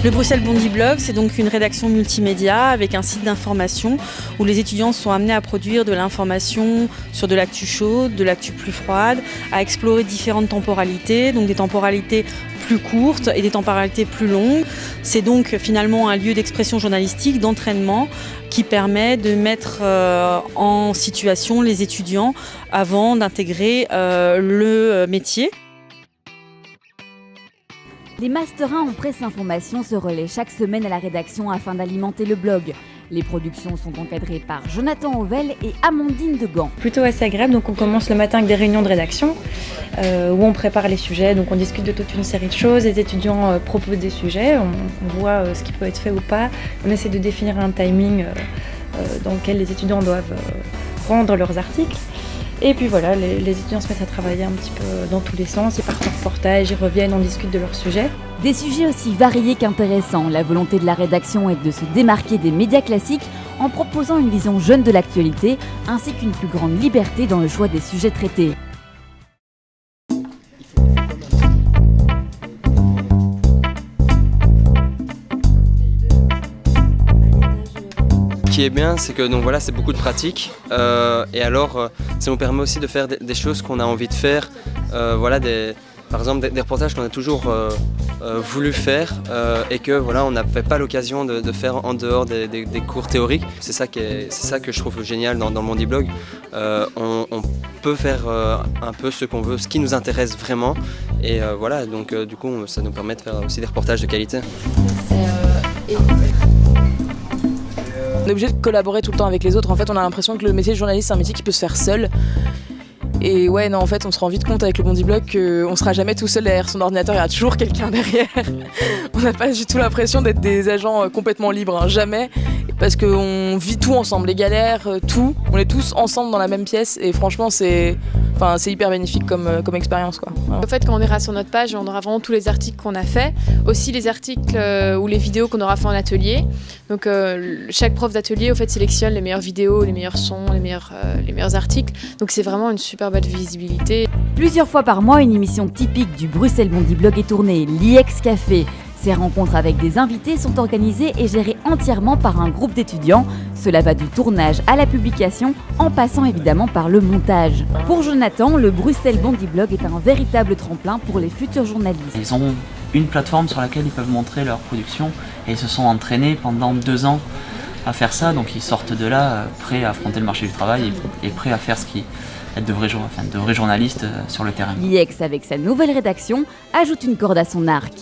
Le Bruxelles Bondi Blog, c'est donc une rédaction multimédia avec un site d'information où les étudiants sont amenés à produire de l'information sur de l'actu chaude, de l'actu plus froide, à explorer différentes temporalités, donc des temporalités plus courtes et des temporalités plus longues. C'est donc finalement un lieu d'expression journalistique, d'entraînement qui permet de mettre en situation les étudiants avant d'intégrer le métier. Les Master 1 en presse information se relaient chaque semaine à la rédaction afin d'alimenter le blog. Les productions sont encadrées par Jonathan Auvel et Amandine Degan. Plutôt assez agréable, donc on commence le matin avec des réunions de rédaction où on prépare les sujets, donc on discute de toute une série de choses, les étudiants proposent des sujets, on voit ce qui peut être fait ou pas, on essaie de définir un timing dans lequel les étudiants doivent rendre leurs articles. Et puis voilà, les étudiants se mettent à travailler un petit peu dans tous les sens, ils partent en reportage, ils reviennent, on discute de leurs sujets. Des sujets aussi variés qu'intéressants. La volonté de la rédaction est de se démarquer des médias classiques en proposant une vision jeune de l'actualité, ainsi qu'une plus grande liberté dans le choix des sujets traités. Ce qui est bien, c'est que donc voilà, c'est beaucoup de pratique et alors ça nous permet aussi de faire des choses qu'on a envie de faire, voilà, par exemple des reportages qu'on a toujours voulu faire et que voilà, on n'avait pas l'occasion de faire en dehors des cours théoriques. C'est ça que je trouve génial dans le Bondi Blog. On peut faire un peu ce qu'on veut, ce qui nous intéresse vraiment et voilà, donc du coup ça nous permet de faire aussi des reportages de qualité. On est obligé de collaborer tout le temps avec les autres. En fait, on a l'impression que le métier de journaliste, c'est un métier qui peut se faire seul. Et ouais, non, en fait, on se rend vite compte avec le Bondi Blog qu'on sera jamais tout seul derrière son ordinateur, il y a toujours quelqu'un derrière. On n'a pas du tout l'impression d'être des agents complètement libres, hein, jamais. Parce qu'on vit tout ensemble, les galères, tout. On est tous ensemble dans la même pièce et franchement, c'est hyper bénéfique comme expérience, quoi. Voilà. En fait, quand on ira sur notre page, on aura vraiment tous les articles qu'on a fait, aussi les articles ou les vidéos qu'on aura fait en atelier. Donc chaque prof d'atelier, au fait, sélectionne les meilleures vidéos, les meilleurs sons, les meilleurs articles. Donc c'est vraiment une super belle visibilité. Plusieurs fois par mois, une émission typique du Bruxelles Bondi Blog est tournée, l'IEX Café. Ces rencontres avec des invités sont organisées et gérées entièrement par un groupe d'étudiants. Cela va du tournage à la publication, en passant évidemment par le montage. Pour Jonathan, le Bruxelles Bondi Blog est un véritable tremplin pour les futurs journalistes. Ils ont une plateforme sur laquelle ils peuvent montrer leur production et ils se sont entraînés pendant 2 ans à faire ça. Donc ils sortent de là prêts à affronter le marché du travail et prêts à faire ce qui être de vrais journalistes sur le terrain. L'IEX, avec sa nouvelle rédaction, ajoute une corde à son arc.